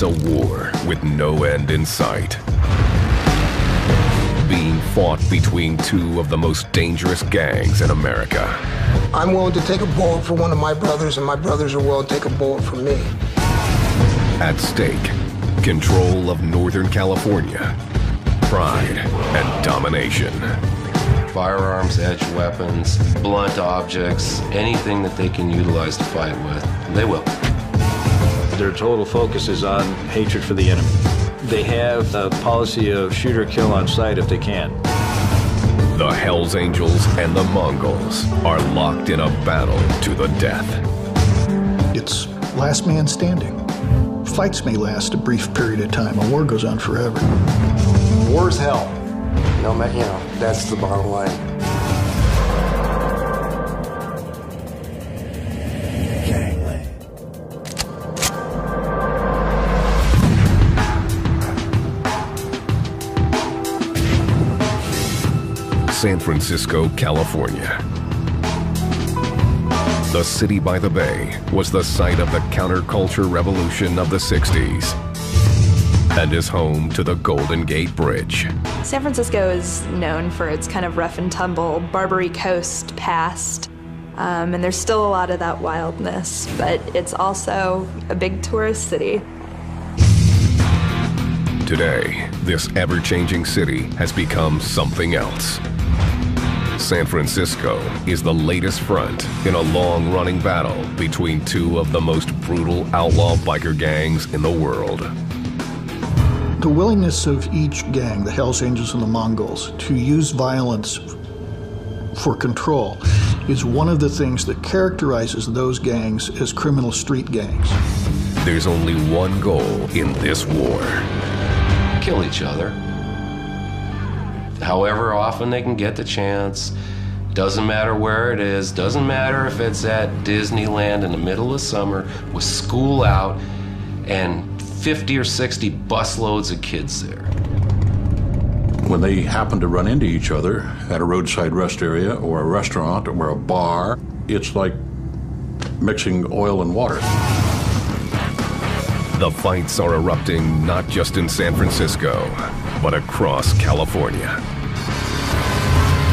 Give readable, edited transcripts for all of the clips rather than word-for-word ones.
It's a war with no end in sight, being fought between two of the most dangerous gangs in America. I'm willing to take a bullet for one of my brothers, and my brothers are willing to take a bullet for me. At stake, control of Northern California, pride and domination. Firearms, edged weapons, blunt objects, anything that they can utilize to fight with, they will. Their total focus is on hatred for the enemy. They have a policy of shoot or kill on sight if they can. The Hells Angels and the Mongols are locked in a battle to the death. It's last man standing. Fights may last a brief period of time. A war goes on forever. War's hell. No, that's the bottom line. San Francisco, California. The city by the bay was the site of the counterculture revolution of the 60s and is home to the Golden Gate Bridge. San Francisco is known for its kind of rough and tumble Barbary Coast past, and there's still a lot of that wildness, but it's also a big tourist city. Today, this ever-changing city has become something else. San Francisco is the latest front in a long-running battle between two of the most brutal outlaw biker gangs in the world. The willingness of each gang, the Hells Angels and the Mongols, to use violence for control is one of the things that characterizes those gangs as criminal street gangs. There's only one goal in this war. Kill each other. However often they can get the chance. Doesn't matter where it is. Doesn't matter if it's at Disneyland in the middle of summer with school out and 50 or 60 busloads of kids there. When they happen to run into each other at a roadside rest area or a restaurant or a bar, it's like mixing oil and water. The fights are erupting not just in San Francisco, but across California.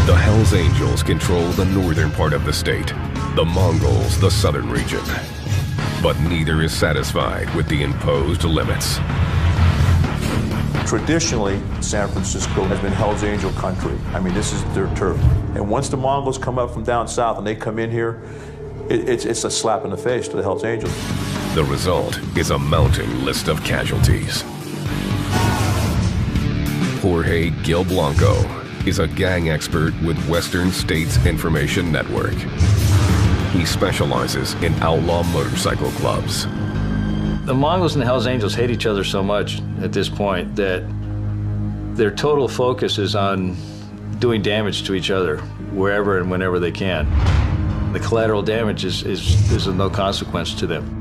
The Hells Angels control the northern part of the state, the Mongols the southern region. But neither is satisfied with the imposed limits. Traditionally, San Francisco has been Hells Angel country. I mean, this is their turf. And once the Mongols come up from down south and they come in here, it's a slap in the face to the Hells Angels. The result is a mounting list of casualties. Jorge Gil Blanco is a gang expert with Western States Information Network. He specializes in outlaw motorcycle clubs. The Mongols and the Hells Angels hate each other so much at this point that their total focus is on doing damage to each other wherever and whenever they can. The collateral damage is of no consequence to them.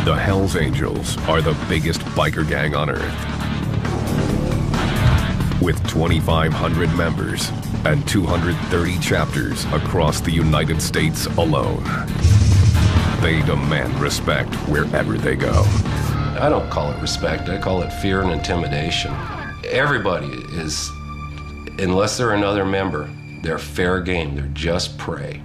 The Hells Angels are the biggest biker gang on earth. With 2,500 members and 230 chapters across the United States alone. They demand respect wherever they go. I don't call it respect, I call it fear and intimidation. Everybody is, unless they're another member, they're fair game, they're just prey.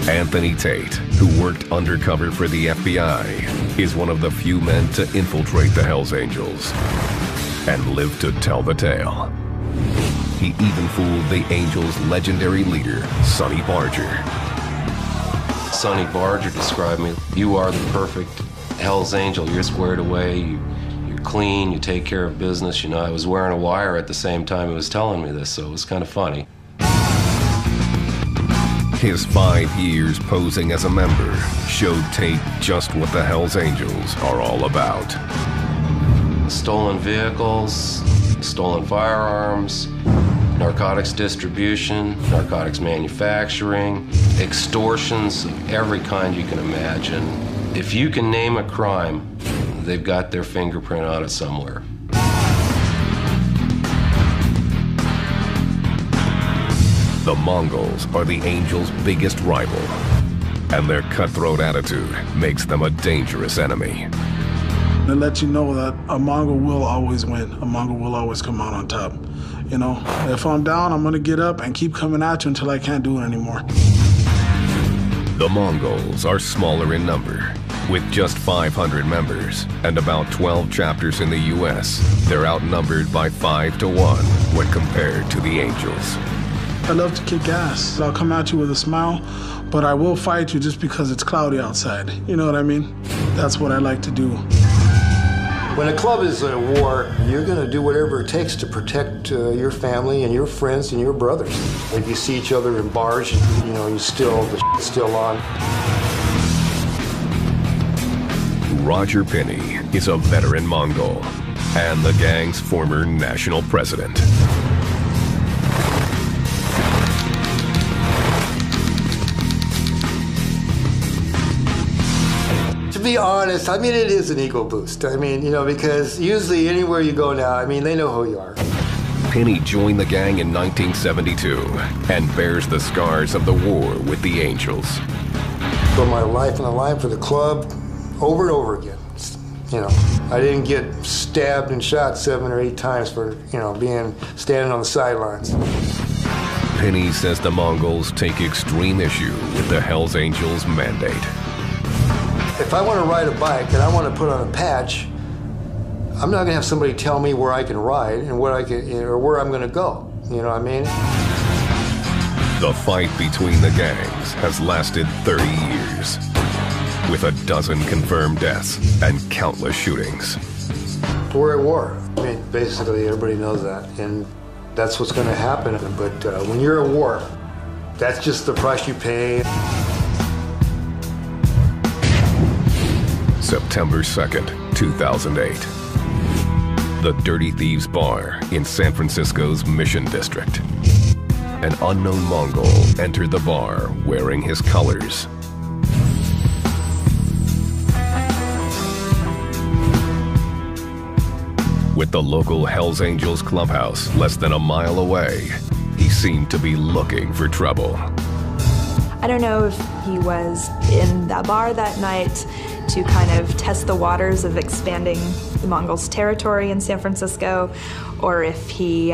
Anthony Tate, who worked undercover for the FBI, is one of the few men to infiltrate the Hells Angels and live to tell the tale. He even fooled the Angels' legendary leader, Sonny Barger. Sonny Barger described me, you are the perfect Hells Angel. You're squared away, you're clean, you take care of business. You know, I was wearing a wire at the same time he was telling me this, so it was kind of funny. His 5 years posing as a member showed Tate just what the Hells Angels are all about. Stolen vehicles, stolen firearms, narcotics distribution, narcotics manufacturing, extortions of every kind you can imagine. If you can name a crime, they've got their fingerprint on it somewhere. The Mongols are the Angels' biggest rival. and their cutthroat attitude makes them a dangerous enemy. It lets you know that a Mongol will always win. A Mongol will always come out on top. You know, if I'm down, I'm gonna get up and keep coming at you until I can't do it anymore. The Mongols are smaller in number. With just 500 members and about 12 chapters in the U.S., they're outnumbered by 5 to 1 when compared to the Angels. I love to kick ass. I'll come at you with a smile, but I will fight you just because it's cloudy outside. You know what I mean? That's what I like to do. When a club is at war, you're going to do whatever it takes to protect your family and your friends and your brothers. If you see each other in bars, you know, the shit's still on. Roger Penny is a veteran Mongol and the gang's former national president. To be honest, I mean, it is an ego boost. I mean, you know, because usually anywhere you go now, I mean, they know who you are. Penny joined the gang in 1972 and bears the scars of the war with the Angels. Put my life on the line for the club over and over again. You know, I didn't get stabbed and shot 7 or 8 times for, you know, standing on the sidelines. Penny says the Mongols take extreme issue with the Hells Angels mandate. If I want to ride a bike and I want to put on a patch, I'm not going to have somebody tell me where I can ride and where I can, or where I'm going to go. You know what I mean? The fight between the gangs has lasted 30 years, with a dozen confirmed deaths and countless shootings. We're at war. I mean, basically, everybody knows that, and that's what's going to happen. But when you're at war, that's just the price you pay. September 2nd, 2008. The Dirty Thieves Bar in San Francisco's Mission District. An unknown Mongol entered the bar wearing his colors. With the local Hells Angels clubhouse less than a mile away, he seemed to be looking for trouble. I don't know if he was in that bar that night to kind of test the waters of expanding the Mongols' territory in San Francisco, or if he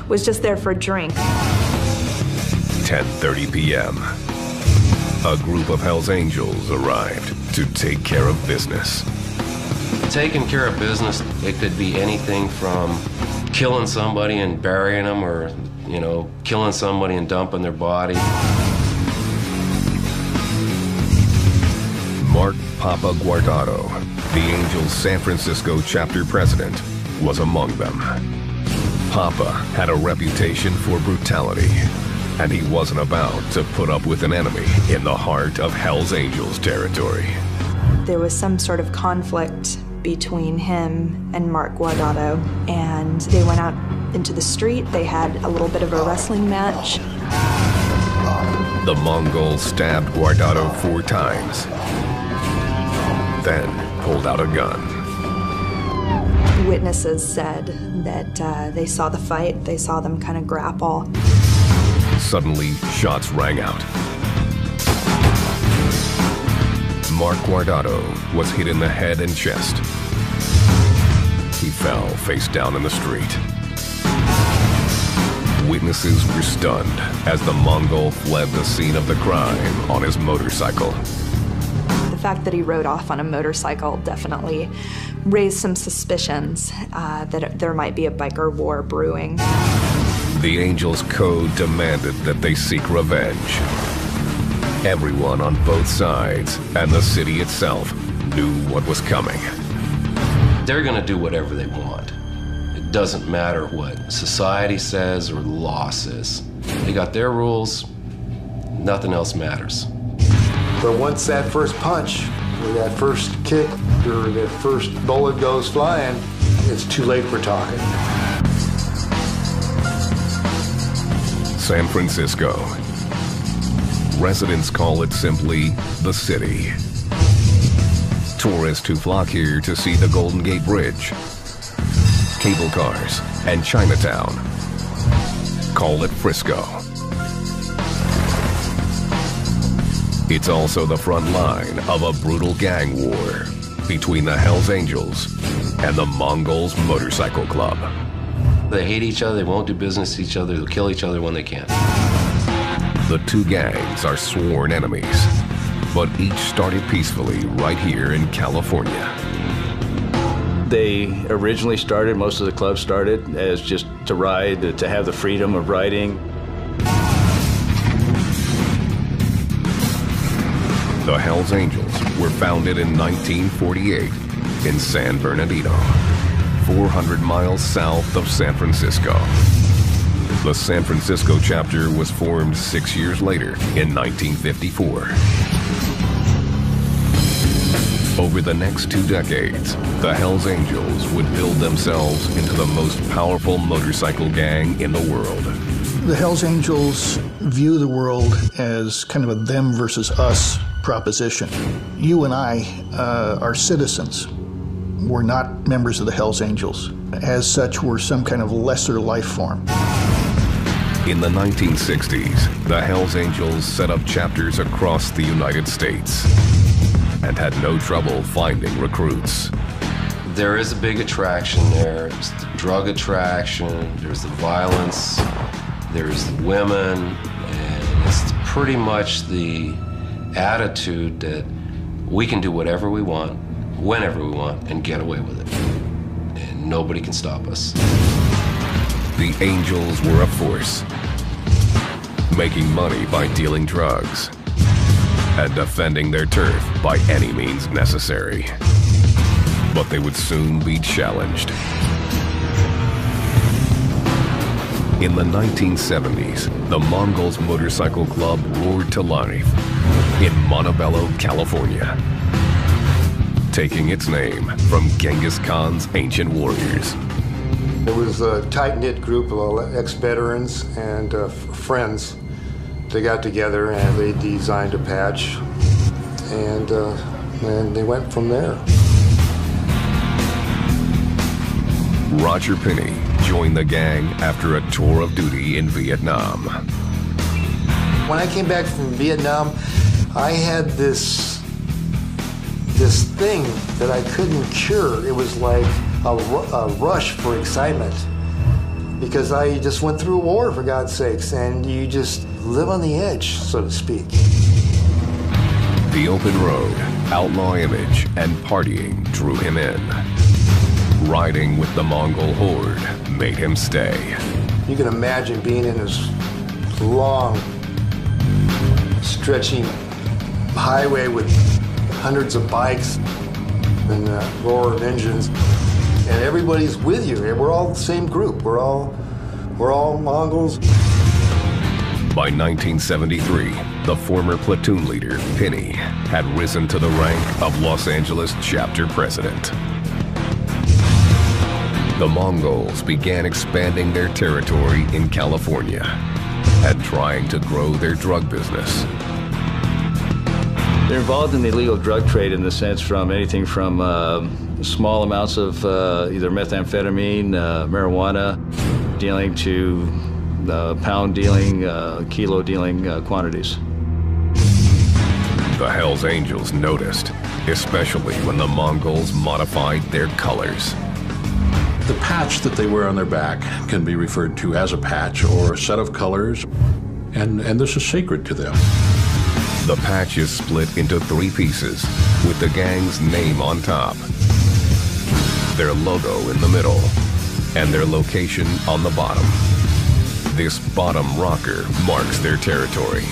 was just there for a drink. 10:30 p.m. A group of Hells Angels arrived to take care of business. Taking care of business, it could be anything from killing somebody and burying them, or, you know, killing somebody and dumping their body. Mark Papa Guardado, the Angels' San Francisco chapter president, was among them. Papa had a reputation for brutality, and he wasn't about to put up with an enemy in the heart of Hells Angels territory. There was some sort of conflict between him and Mark Guardado, and they went out into the street. They had a little bit of a wrestling match. The Mongols stabbed Guardado 4 times, then pulled out a gun. Witnesses said that they saw the fight, they saw them kind of grapple. Suddenly, shots rang out. Mark Guardado was hit in the head and chest. He fell face down in the street. Witnesses were stunned as the Mongol fled the scene of the crime on his motorcycle. The fact that he rode off on a motorcycle definitely raised some suspicions that there might be a biker war brewing. The Angels' code demanded that they seek revenge. Everyone on both sides and the city itself knew what was coming. They're going to do whatever they want. It doesn't matter what society says or the law says. They got their rules. Nothing else matters. But once that first punch, or that first kick, or that first bullet goes flying, it's too late for talking. San Francisco. Residents call it simply the city. Tourists who flock here to see the Golden Gate Bridge, cable cars, and Chinatown call it Frisco. It's also the front line of a brutal gang war between the Hells Angels and the Mongols Motorcycle Club. They hate each other, they won't do business with each other, they'll kill each other when they can. The two gangs are sworn enemies, but each started peacefully right here in California. They originally started, most of the clubs started as just to ride, to have the freedom of riding. The Hells Angels were founded in 1948 in San Bernardino, 400 miles south of San Francisco. The San Francisco chapter was formed 6 years later in 1954. Over the next 2 decades, the Hells Angels would build themselves into the most powerful motorcycle gang in the world. The Hells Angels view the world as kind of a them versus us proposition. You and I are citizens. We're not members of the Hells Angels. As such, we're some kind of lesser life form. In the 1960s, the Hells Angels set up chapters across the United States and had no trouble finding recruits. There is a big attraction there. There's the drug attraction, there's the violence, there's the women, and it's pretty much the attitude that we can do whatever we want, whenever we want, and get away with it. And nobody can stop us. The Angels were a force, making money by dealing drugs and defending their turf by any means necessary. But they would soon be challenged. In the 1970s, the Mongols Motorcycle Club roared to life in Montebello, California, taking its name from Genghis Khan's ancient warriors. It was a tight-knit group of ex-veterans and friends. They got together and they designed a patch, and they went from there. Roger Pinney joined the gang after a tour of duty in Vietnam. When I came back from Vietnam, I had this thing that I couldn't cure. It was like a rush for excitement, because I just went through a war, for God's sakes, and you just live on the edge, so to speak. The open road, outlaw image, and partying drew him in. Riding with the Mongol horde made him stay. You can imagine being in this long, stretching highway with hundreds of bikes and the roar of engines, and everybody's with you. We're all the same group. We're all Mongols. By 1973, the former platoon leader, Pinney, had risen to the rank of Los Angeles chapter president. The Mongols began expanding their territory in California and trying to grow their drug business. They're involved in the illegal drug trade in the sense from anything from small amounts of either methamphetamine, marijuana dealing to pound dealing, kilo dealing quantities. The Hells Angels noticed, especially when the Mongols modified their colors. The patch that they wear on their back can be referred to as a patch or a set of colors, and this is sacred to them. The patch is split into 3 pieces with the gang's name on top, their logo in the middle, and their location on the bottom. This bottom rocker marks their territory.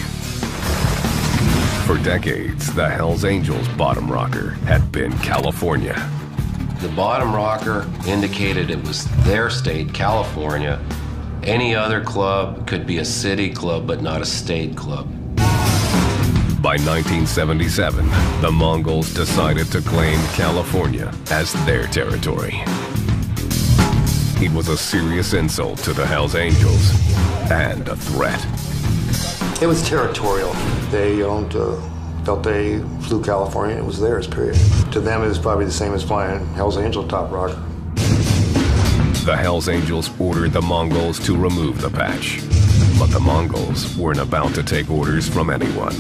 For decades, the Hells Angels' bottom rocker had been California. The bottom rocker indicated it was their state, California. Any other club could be a city club, but not a state club. By 1977, the Mongols decided to claim California as their territory. It was a serious insult to the Hells Angels and a threat. It was territorial. They owned, felt they flew California, it was theirs, period. To them, it was probably the same as flying Hells Angel top rocker. The Hells Angels ordered the Mongols to remove the patch, but the Mongols weren't about to take orders from anyone.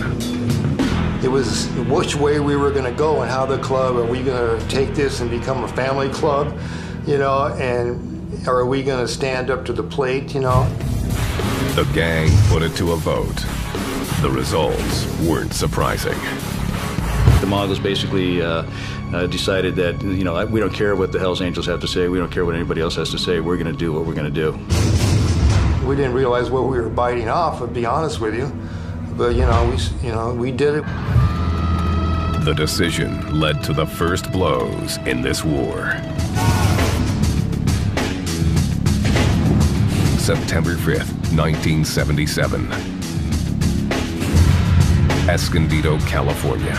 It was which way we were going to go and how the club, are we going to take this and become a family club, you know, and are we going to stand up to the plate, you know? The gang put it to a vote. The results weren't surprising. The Mongols basically decided that, you know, we don't care what the Hells Angels have to say, we don't care what anybody else has to say, we're going to do what we're going to do. We didn't realize what we were biting off, to be honest with you. But, you know, we did it. The decision led to the first blows in this war. September 5th, 1977. Escondido, California.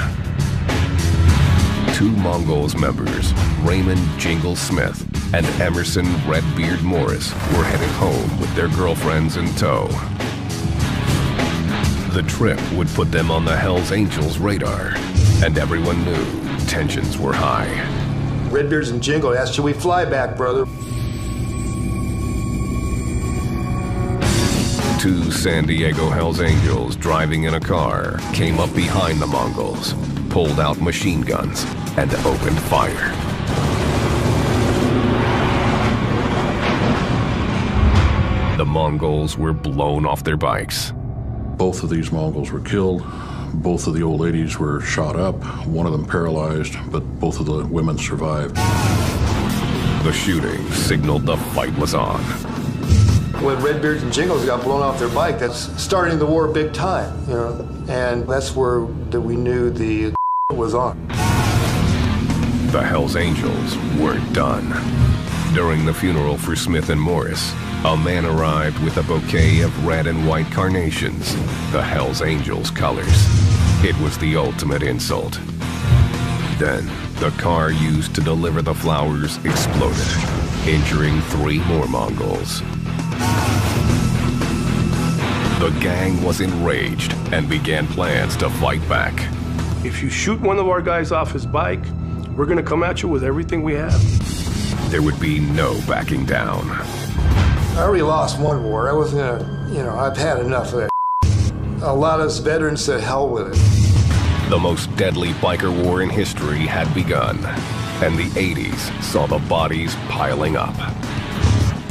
2 Mongols members, Raymond Jingle Smith and Emerson Redbeard Morris, were headed home with their girlfriends in tow. The trip would put them on the Hells Angels' radar, and everyone knew tensions were high. Redbeards and Jingle asked, should we fly back, brother? 2 San Diego Hells Angels driving in a car came up behind the Mongols, pulled out machine guns, and opened fire. The Mongols were blown off their bikes. Both of these Mongols were killed. Both of the old ladies were shot up, one of them paralyzed, but both of the women survived. The shooting signaled the fight was on. When Redbeards and Jingles got blown off their bike, that's starting the war big time, you know, and that's where we knew the was on. The Hells Angels weren't done. During the funeral for Smith and Morris, a man arrived with a bouquet of red and white carnations, the Hells Angels colors. It was the ultimate insult. Then, the car used to deliver the flowers exploded, injuring 3 more Mongols. The gang was enraged and began plans to fight back. If you shoot one of our guys off his bike, we're gonna come at you with everything we have. There would be no backing down. I already lost one war. I wasn't gonna, you know, I've had enough of that. A lot of us veterans said hell with it. The most deadly biker war in history had begun, and the 80s saw the bodies piling up.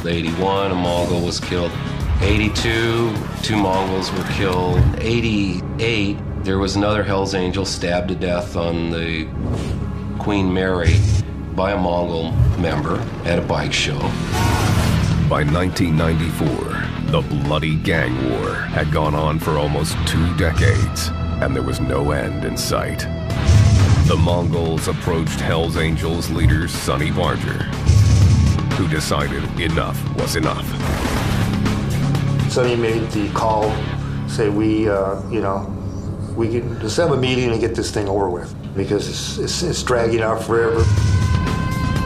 81, a Mongol was killed. 82, 2 Mongols were killed. 88, there was another Hells Angel stabbed to death on the Queen Mary by a Mongol member at a bike show. By 1994, the bloody gang war had gone on for almost 2 decades, and there was no end in sight. The Mongols approached Hells Angels leader Sonny Barger, who decided enough was enough. Sonny made the call, say we can just have a meeting and get this thing over with, because it's dragging out forever.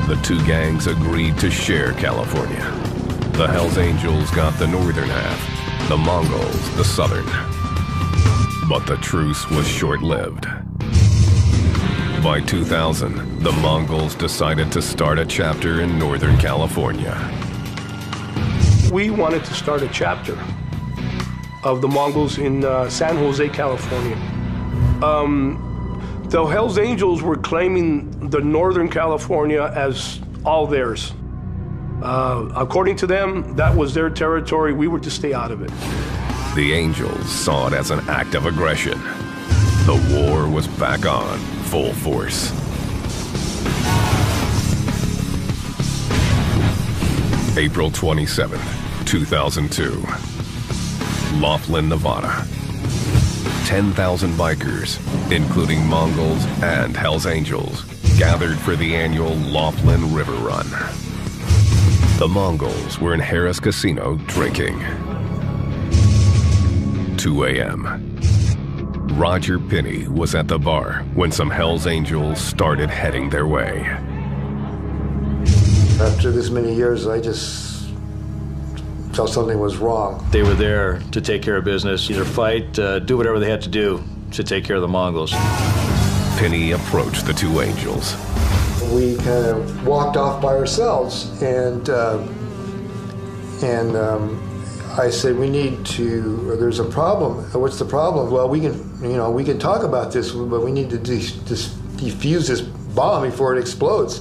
The 2 gangs agreed to share California. The Hells Angels got the northern half, the Mongols the southern. But the truce was short-lived. By 2000, the Mongols decided to start a chapter in Northern California. We wanted to start a chapter of the Mongols in San Jose, California. The Hells Angels were claiming the Northern California as all theirs. According to them, that was their territory. We were to stay out of it. The Angels saw it as an act of aggression. The war was back on, full force. April 27th, 2002. Laughlin, Nevada. 10,000 bikers, including Mongols and Hells Angels, gathered for the annual Laughlin River Run. The Mongols were in Harris Casino drinking. 2 a.m. Roger Pinney was at the bar when some Hells Angels started heading their way. After this many years, I just felt something was wrong. They were there to take care of business, either fight, do whatever they had to do to take care of the Mongols. Pinney approached the 2 Angels. We kind of walked off by ourselves, and I said, we need to, there's a problem. What's the problem? Well, we can talk about this, but we need to defuse this bomb before it explodes.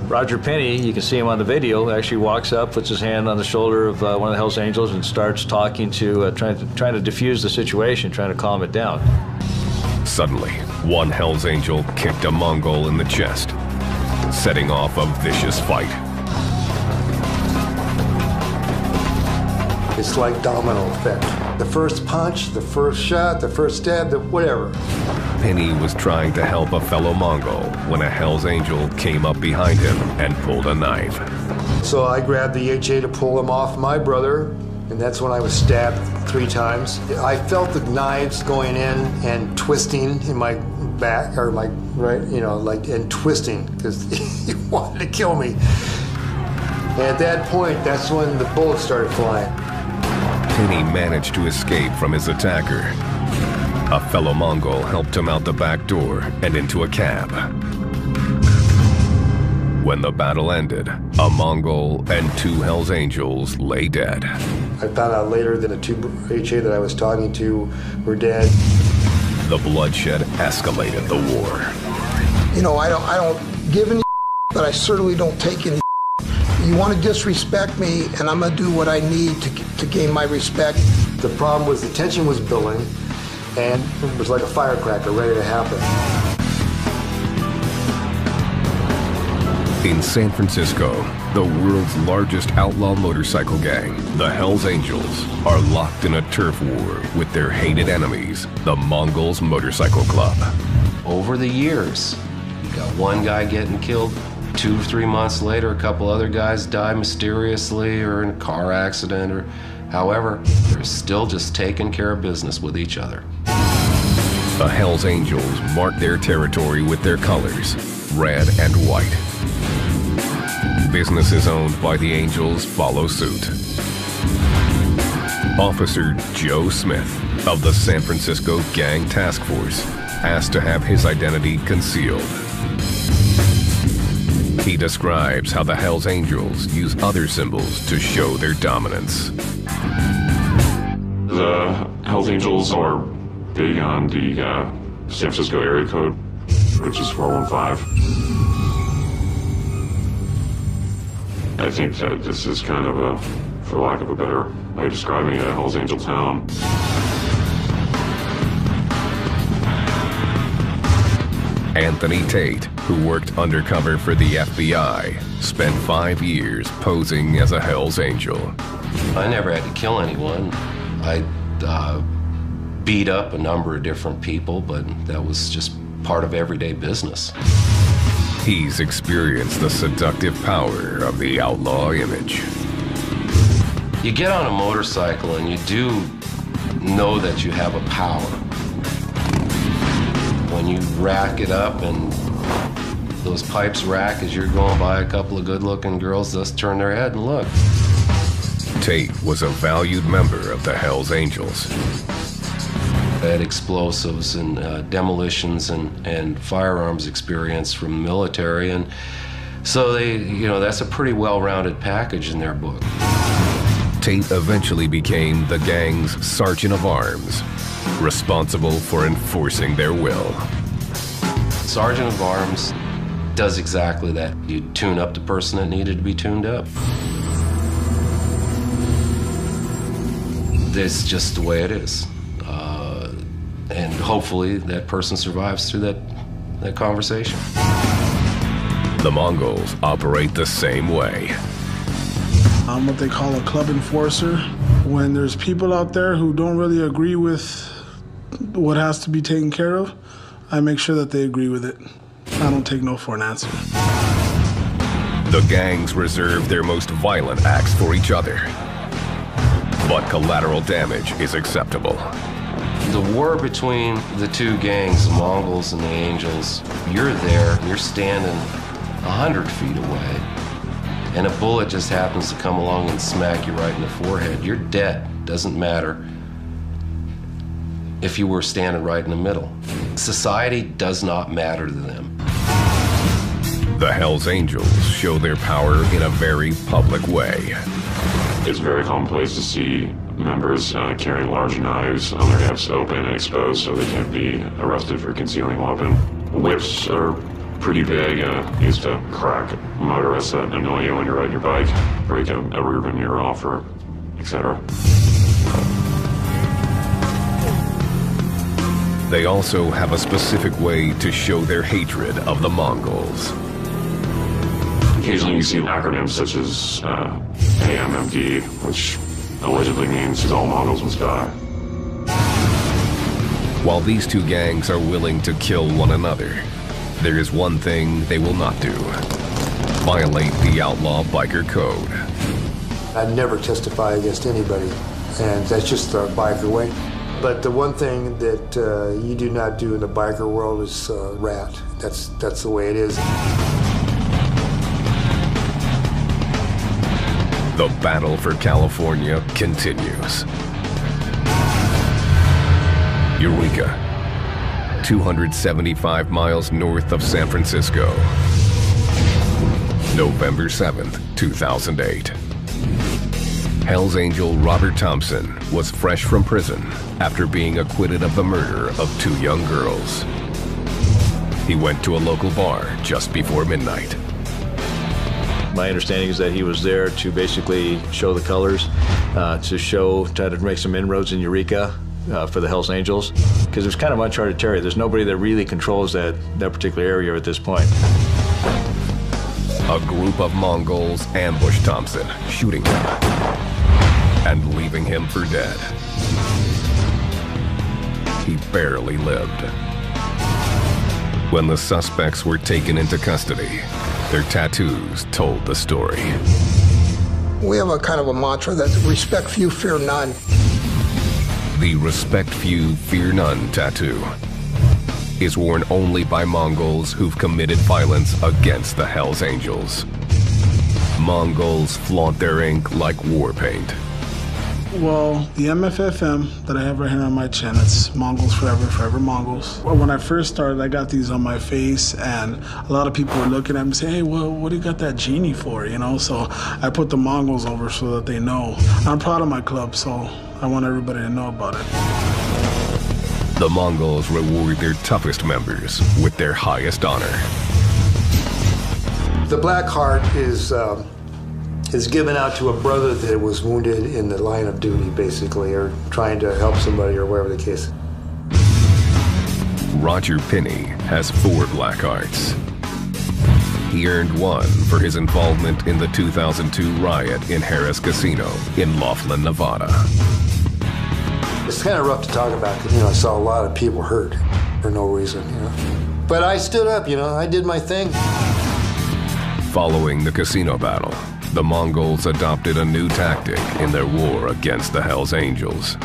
Roger Penny, you can see him on the video, actually walks up, puts his hand on the shoulder of one of the Hells Angels and starts talking to, trying to defuse the situation, trying to calm it down. Suddenly, one Hells Angel kicked a Mongol in the chest, setting off a vicious fight. It's like domino effect. The first punch, the first shot, the first stab, whatever. Penny was trying to help a fellow Mongol when a Hells Angel came up behind him and pulled a knife. So I grabbed the HA to pull him off my brother, and that's when I was stabbed 3 times. I felt the knives going in and twisting in my back, or my right, and twisting, because he wanted to kill me. And at that point, that's when the bullets started flying. Penny managed to escape from his attacker. A fellow Mongol helped him out the back door and into a cab. When the battle ended, a Mongol and 2 Hells Angels lay dead. I found out later that the 2 HA that I was talking to were dead. The bloodshed escalated the war. I don't give any, but I certainly don't take any. You want to disrespect me, and I'm going to do what I need to gain my respect. The problem was the tension was building, and it was like a firecracker ready to happen. In San Francisco, the world's largest outlaw motorcycle gang, the Hells Angels, are locked in a turf war with their hated enemies, the Mongols Motorcycle Club. Over the years, you got one guy getting killed, 2 or 3 months later, a couple other guys die mysteriously or in a car accident, or however, they're still just taking care of business with each other. The Hells Angels mark their territory with their colors, red and white. Businesses owned by the Angels follow suit. Officer Joe Smith of the San Francisco Gang Task Force asked to have his identity concealed. He describes how the Hells Angels use other symbols to show their dominance. The Hells Angels are big on the San Francisco area code, which is 415. I think that this is kind of a, for lack of a better way of describing it, a Hells Angel town. Anthony Tate, who worked undercover for the FBI, spent 5 years posing as a Hells Angel. I never had to kill anyone. I beat up a number of different people, but that was just part of everyday business. He's experienced the seductive power of the outlaw image. You get on a motorcycle and you do know that you have a power. When you rack it up and those pipes rack as you're going by a couple of good-looking girls, just turn their head and look. Tate was a valued member of the Hells Angels. I had explosives and demolitions and firearms experience from the military, and so that's a pretty well-rounded package in their book. Tate eventually became the gang's sergeant of arms, responsible for enforcing their will. Sergeant of arms does exactly that. You tune up the person that needed to be tuned up. It's just the way it is. And hopefully that person survives through that conversation. The Mongols operate the same way. I'm what they call a club enforcer. When there's people out there who don't really agree with what has to be taken care of, I make sure that they agree with it. I don't take no for an answer. The gangs reserve their most violent acts for each other, but collateral damage is acceptable. The war between the 2 gangs, the Mongols and the Angels, you're there, you're standing 100 feet away, and a bullet just happens to come along and smack you right in the forehead. You're dead. Doesn't matter if you were standing right in the middle. Society does not matter to them. The Hells Angels show their power in a very public way. It's very commonplace to see members carrying large knives on their hips open and exposed so they can't be arrested for concealing a weapon. Whips are pretty big, used to crack motorists that annoy you when you're riding your bike, break a rear mirror off, or etc. They also have a specific way to show their hatred of the Mongols. Occasionally you see acronyms such as AMMD, which allegedly means all Mongols must die. While these two gangs are willing to kill one another, there is one thing they will not do: violate the Outlaw Biker Code. I'd never testify against anybody, and that's just the biker way. But the one thing that you do not do in the biker world is rat. That's the way it is. The battle for California continues. Eureka, 275 miles north of San Francisco. November 7th, 2008. Hell's Angel Robert Thompson was fresh from prison after being acquitted of the murder of 2 young girls. He went to a local bar just before midnight. My understanding is that he was there to basically show the colors, try to make some inroads in Eureka for the Hells Angels, because it's kind of uncharted territory. There's nobody that really controls that particular area at this point. A group of Mongols ambushed Thompson, shooting him and leaving him for dead. He barely lived. When the suspects were taken into custody, their tattoos told the story. We have a kind of a mantra that respect few, fear none. The respect few, fear none tattoo is worn only by Mongols who've committed violence against the Hells Angels. Mongols flaunt their ink like war paint. Well, the MFFM that I have right here on my chin, it's Mongols forever, forever Mongols. Well, when I first started, I got these on my face, and a lot of people were looking at me and saying, hey, well, what do you got that genie for, you know? So I put the Mongols over so that they know. I'm proud of my club, so I want everybody to know about it. The Mongols reward their toughest members with their highest honor. The Black Heart is given out to a brother that was wounded in the line of duty, basically, or trying to help somebody, or whatever the case. Roger Pinney has 4 Black Hearts. He earned 1 for his involvement in the 2002 riot in Harrah's Casino in Laughlin, Nevada. It's kind of rough to talk about because, I saw a lot of people hurt for no reason, But I stood up, I did my thing. Following the casino battle, the Mongols adopted a new tactic in their war against the Hells Angels.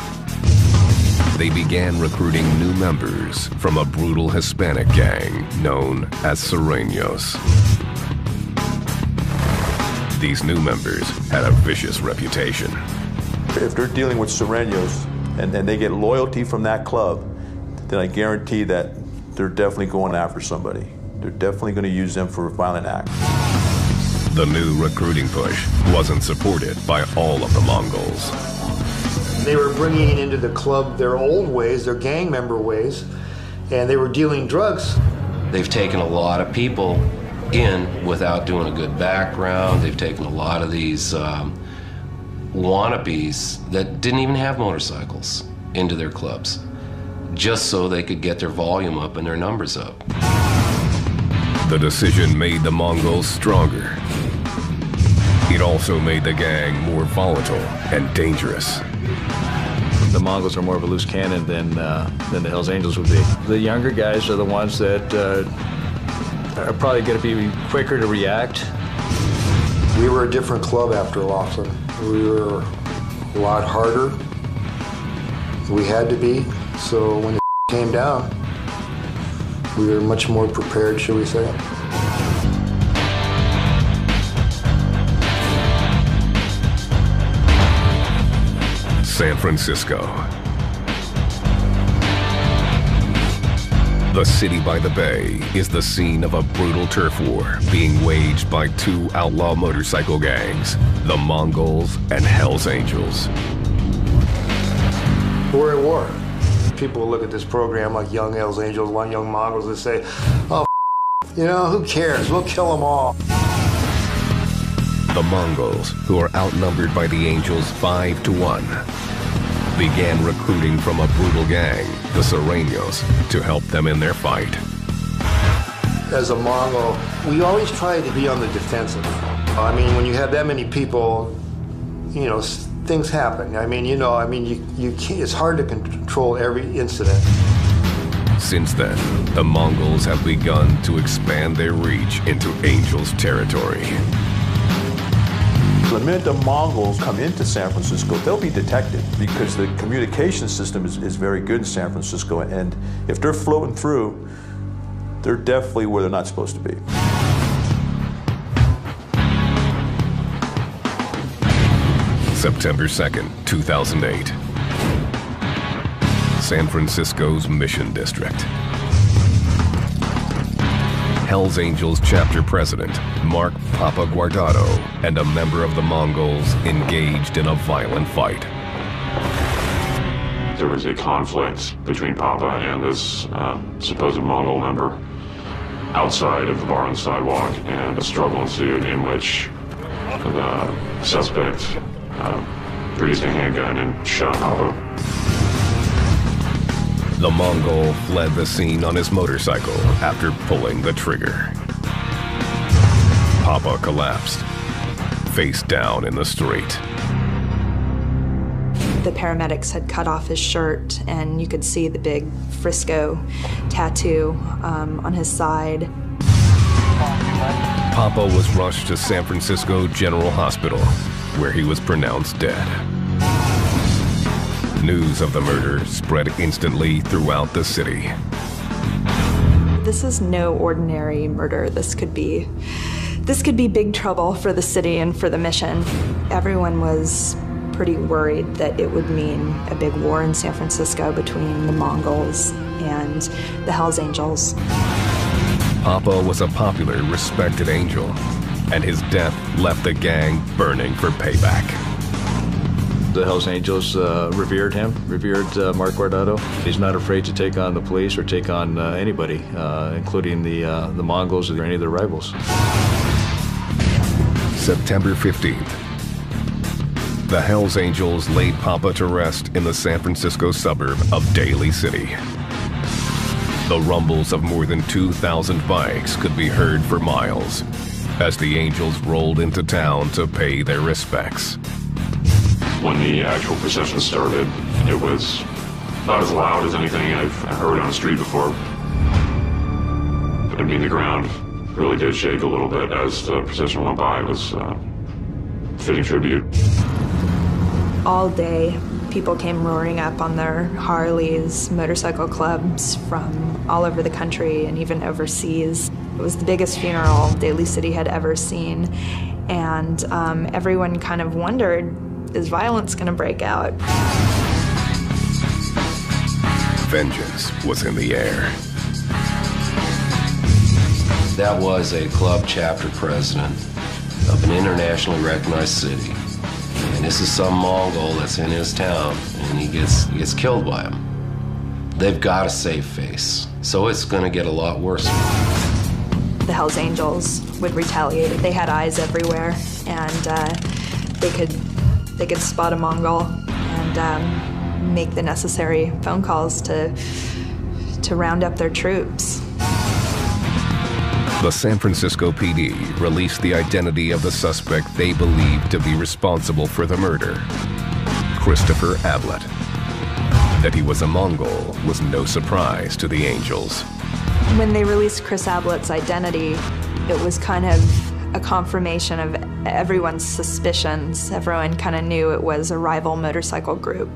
They began recruiting new members from a brutal Hispanic gang known as Sureños. These new members had a vicious reputation. If they're dealing with Sureños and they get loyalty from that club, then I guarantee that they're definitely going after somebody. They're definitely going to use them for a violent act. The new recruiting push wasn't supported by all of the Mongols. They were bringing into the club their old ways, their gang member ways, and they were dealing drugs. They've taken a lot of people in without doing a good background. They've taken a lot of these wannabes that didn't even have motorcycles into their clubs, just so they could get their volume up and their numbers up. The decision made the Mongols stronger. It also made the gang more volatile and dangerous. The Mongols are more of a loose cannon than the Hells Angels would be. The younger guys are the ones that are probably going to be quicker to react. We were a different club after Laughlin. We were a lot harder. We had to be. So when it came down, we were much more prepared, shall we say. San Francisco. The city by the bay is the scene of a brutal turf war being waged by two outlaw motorcycle gangs, the Mongols and Hell's Angels. We're at war. People look at this program like young Hell's Angels, one young Mongols, and say, oh, you know, who cares? We'll kill them all. The Mongols, who are outnumbered by the Angels 5-1, began recruiting from a brutal gang, the Sereños, to help them in their fight. As a Mongol, we always try to be on the defensive. I mean, when you have that many people, you know, things happen. I mean, you can't, it's hard to control every incident. Since then, the Mongols have begun to expand their reach into Angels territory. The minute the Mongols come into San Francisco, they'll be detected because the communication system is very good in San Francisco, and if they're floating through, they're definitely where they're not supposed to be. September 2nd, 2008. San Francisco's Mission District. Hell's Angels chapter president, Mark Papa Guardado, and a member of the Mongols engaged in a violent fight. There was a conflict between Papa and this supposed Mongol member outside of the bar on the sidewalk, and a struggle ensued in which the suspect produced a handgun and shot Papa. The Mongol fled the scene on his motorcycle after pulling the trigger. Papa collapsed, face down in the street. The paramedics had cut off his shirt, and you could see the big Frisco tattoo on his side. Papa was rushed to San Francisco General Hospital, where he was pronounced dead. News of the murder spread instantly throughout the city. This is no ordinary murder. This could be big trouble for the city and for the mission. Everyone was pretty worried that it would mean a big war in San Francisco between the Mongols and the Hell's Angels. Papa was a popular, respected angel, and his death left the gang burning for payback. The Hell's Angels revered Mark Guardado. He's not afraid to take on the police or take on anybody, including the Mongols or any of their rivals. September 15th. The Hell's Angels laid Papa to rest in the San Francisco suburb of Daly City. The rumbles of more than 2,000 bikes could be heard for miles as the Angels rolled into town to pay their respects. When the actual procession started, it was not as loud as anything I've heard on the street before. But I mean, the ground really did shake a little bit as the procession went by. It was fitting tribute. All day, people came roaring up on their Harleys, motorcycle clubs from all over the country and even overseas. It was the biggest funeral Daly City had ever seen, and everyone kind of wondered, is violence going to break out? Vengeance was in the air. That was a club chapter president of an internationally recognized city. And this is some Mongol that's in his town, and he gets killed by him. They've got a save face, so it's going to get a lot worse. The Hell's Angels would retaliate. They had eyes everywhere, and they could spot a Mongol and make the necessary phone calls to round up their troops. The San Francisco PD released the identity of the suspect they believed to be responsible for the murder, Christopher Ablett. That he was a Mongol was no surprise to the Angels. When they released Chris Ablett's identity, it was kind of a confirmation of everyone's suspicions. Everyone kind of knew it was a rival motorcycle group.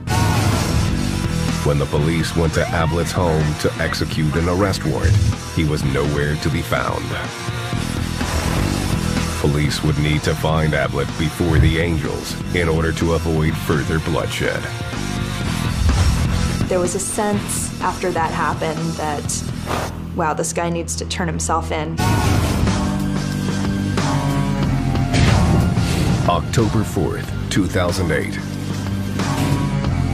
When the police went to Ablett's home to execute an arrest warrant, he was nowhere to be found. Police would need to find Ablett before the Angels in order to avoid further bloodshed. There was a sense after that happened that, wow, this guy needs to turn himself in. October 4th, 2008.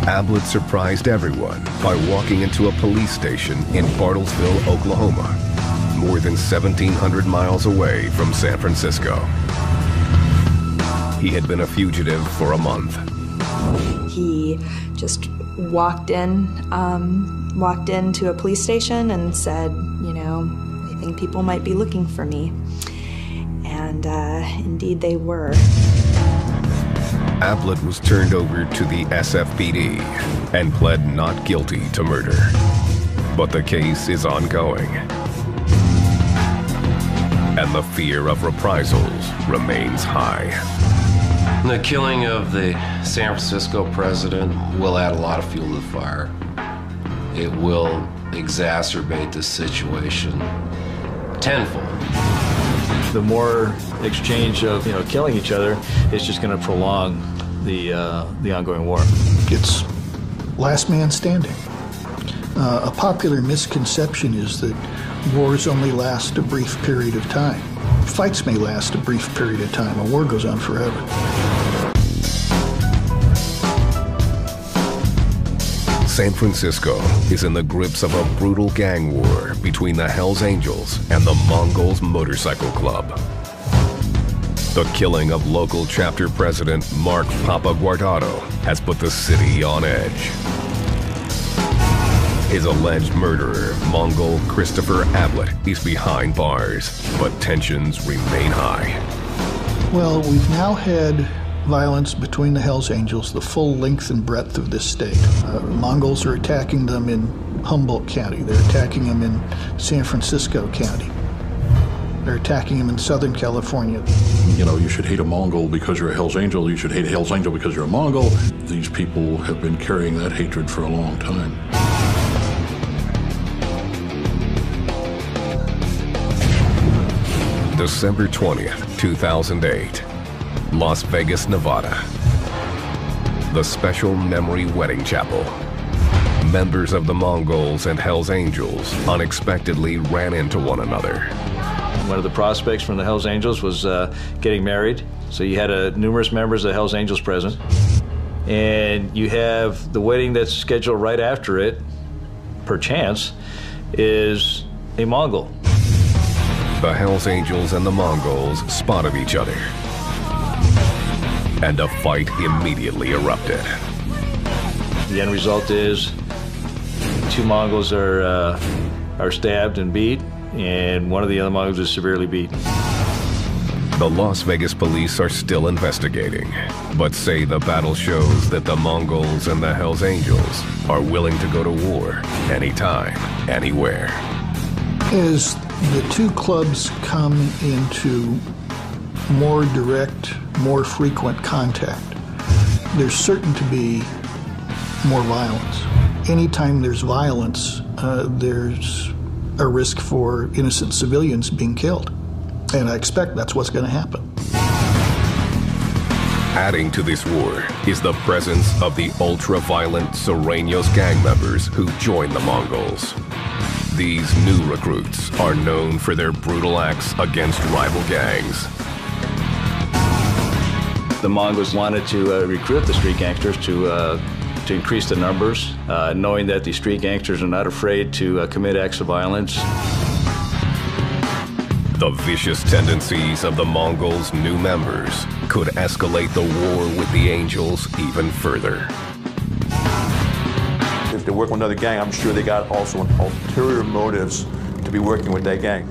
Ablett surprised everyone by walking into a police station in Bartlesville, Oklahoma, more than 1,700 miles away from San Francisco. He had been a fugitive for a month. He just walked into a police station and said, you know, I think people might be looking for me. And indeed they were. Ablett was turned over to the SFPD and pled not guilty to murder. But the case is ongoing. And the fear of reprisals remains high. The killing of the San Francisco president will add a lot of fuel to the fire. It will exacerbate the situation tenfold. The more exchange of, killing each other, it's just going to prolong the ongoing war. It's last man standing. A popular misconception is that wars only last a brief period of time. Fights may last a brief period of time. A war goes on forever. San Francisco is in the grips of a brutal gang war between the Hells Angels and the Mongols Motorcycle Club. The killing of local chapter president Mark Papa Guardado has put the city on edge. His alleged murderer, Mongol Christopher Ablett, is behind bars, but tensions remain high. Well, we've now had violence between the Hells Angels the full length and breadth of this state. Mongols are attacking them in Humboldt County. They're attacking them in San Francisco County. They're attacking them in Southern California. You should hate a Mongol because you're a Hells Angel. You should hate a Hells Angel because you're a Mongol. These people have been carrying that hatred for a long time. December 20th, 2008. Las Vegas, Nevada. The Special Memory Wedding Chapel. Members of the Mongols and Hells Angels unexpectedly ran into one another. One of the prospects from the Hells Angels was getting married. So you had numerous members of the Hells Angels present. And you have the wedding that's scheduled right after it, perchance, is a Mongol. The Hells Angels and the Mongols spotted each other, and a fight immediately erupted. The end result is 2 Mongols are stabbed and beat, and one of the other Mongols is severely beaten. The Las Vegas police are still investigating, but say the battle shows that the Mongols and the Hells Angels are willing to go to war anytime, anywhere. As the two clubs come into more direct, more frequent contact, there's certain to be more violence. Anytime there's violence, there's a risk for innocent civilians being killed. And I expect that's what's going to happen. Adding to this war is the presence of the ultra-violent Sureños gang members who joined the Mongols. These new recruits are known for their brutal acts against rival gangs. The Mongols wanted to recruit the street gangsters to increase the numbers, knowing that the street gangsters are not afraid to commit acts of violence. The vicious tendencies of the Mongols' new members could escalate the war with the Angels even further. If they work with another gang, I'm sure they got also ulterior motives to be working with that gang.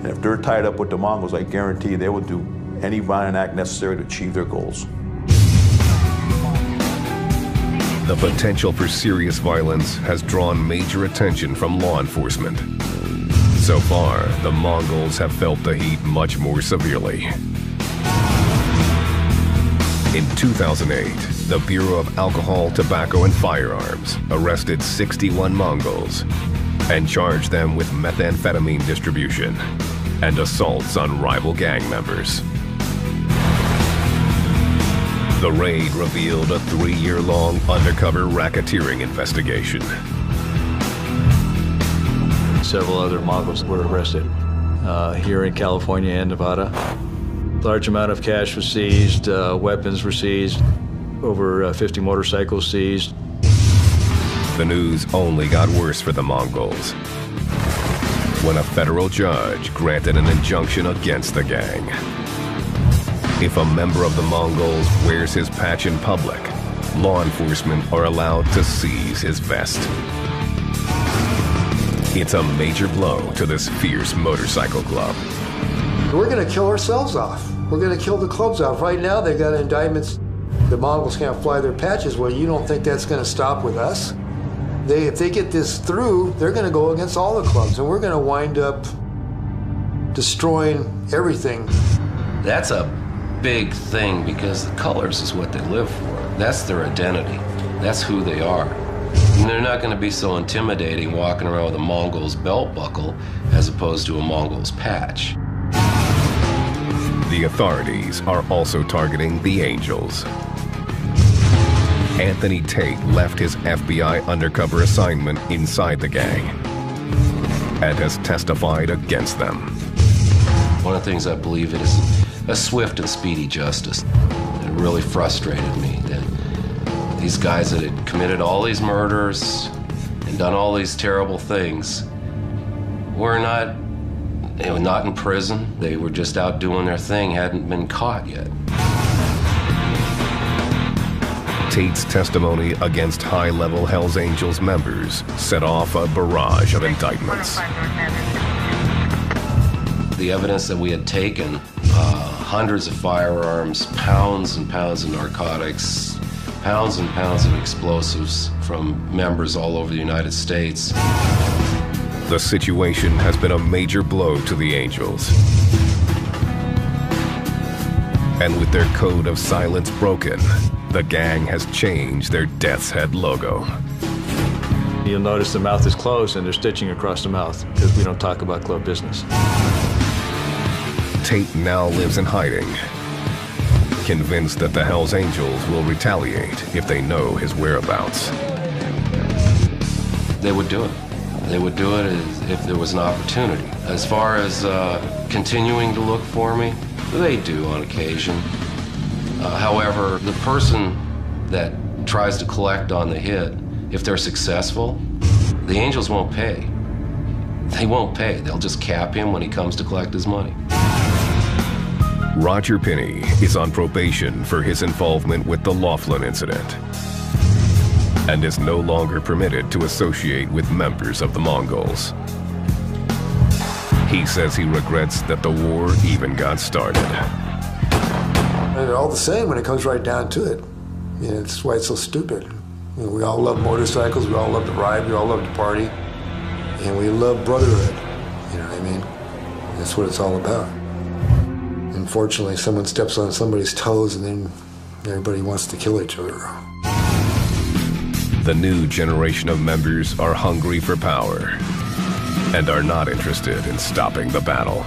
And if they're tied up with the Mongols, I guarantee they will do any violent act necessary to achieve their goals. The potential for serious violence has drawn major attention from law enforcement. So far, the Mongols have felt the heat much more severely. In 2008, the Bureau of Alcohol, Tobacco, and Firearms arrested 61 Mongols and charged them with methamphetamine distribution and assaults on rival gang members. The The raid revealed a 3-year-long undercover racketeering investigation. Several other Mongols were arrested here in California and Nevada. Large amount of cash was seized, weapons were seized, over 50 motorcycles seized. The news only got worse for the Mongols when a federal judge granted an injunction against the gang. If a member of the Mongols wears his patch in public, law enforcement are allowed to seize his vest. It's a major blow to this fierce motorcycle club. We're going to kill ourselves off. We're going to kill the clubs off. Right now, they got indictments. The Mongols can't fly their patches. Well, you don't think that's going to stop with us? If they get this through, they're going to go against all the clubs, and we're going to wind up destroying everything. That's a big thing because the colors is what they live for. That's their identity. That's who they are. And they're not going to be so intimidating walking around with a Mongol's belt buckle as opposed to a Mongol's patch. The authorities are also targeting the Angels. Anthony Tate left his FBI undercover assignment inside the gang and has testified against them. One of the things I believe in is a swift and speedy justice. It really frustrated me that these guys that had committed all these murders and done all these terrible things were not in prison. They were just out doing their thing, hadn't been caught yet. Tate's testimony against high-level Hells Angels members set off a barrage of indictments. The evidence that we had taken, hundreds of firearms, pounds and pounds of narcotics, pounds and pounds of explosives from members all over the United States. The situation has been a major blow to the Angels. And with their code of silence broken, the gang has changed their Death's Head logo. You'll notice the mouth is closed and they're stitching across the mouth because we don't talk about club business. Tate now lives in hiding, convinced that the Hells Angels will retaliate if they know his whereabouts. They would do it. They would do it if there was an opportunity. As far as continuing to look for me, they do on occasion. However, the person that tries to collect on the hit, if they're successful, the Angels won't pay. They won't pay. They'll just cap him when he comes to collect his money. Roger Pinney is on probation for his involvement with the Laughlin incident and is no longer permitted to associate with members of the Mongols. He says he regrets that the war even got started. And they're all the same when it comes right down to it. You know, that's why it's so stupid. You know, we all love motorcycles, we all love to ride, we all love to party, and we love brotherhood. You know what I mean? That's what it's all about. Unfortunately, someone steps on somebody's toes and then everybody wants to kill each other. The new generation of members are hungry for power and are not interested in stopping the battle.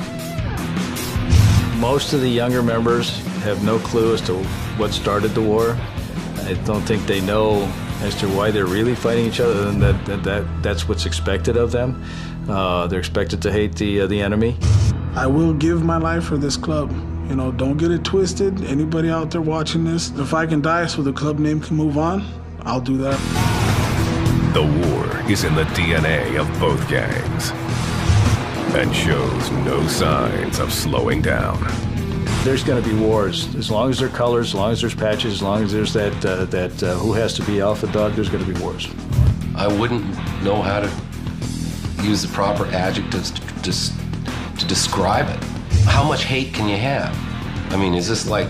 Most of the younger members have no clue as to what started the war. I don't think they know as to why they're really fighting each other, and that's what's expected of them. They're expected to hate the enemy. I will give my life for this club. You know, don't get it twisted. Anybody out there watching this, if I can die so the club name can move on, I'll do that. The war is in the DNA of both gangs and shows no signs of slowing down. There's going to be wars. As long as there are colors, as long as there's patches, as long as there's that who has to be alpha dog, there's going to be wars. I wouldn't know how to use the proper adjectives to describe it. How much hate can you have? I mean, is this like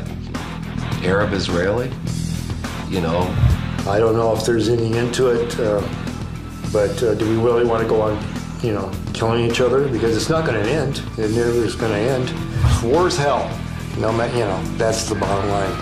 Arab-Israeli? You know? I don't know if there's any into it, but do we really want to go on, you know, killing each other? Because it's not going to end. It never is going to end. War's hell. No, you know, that's the bottom line.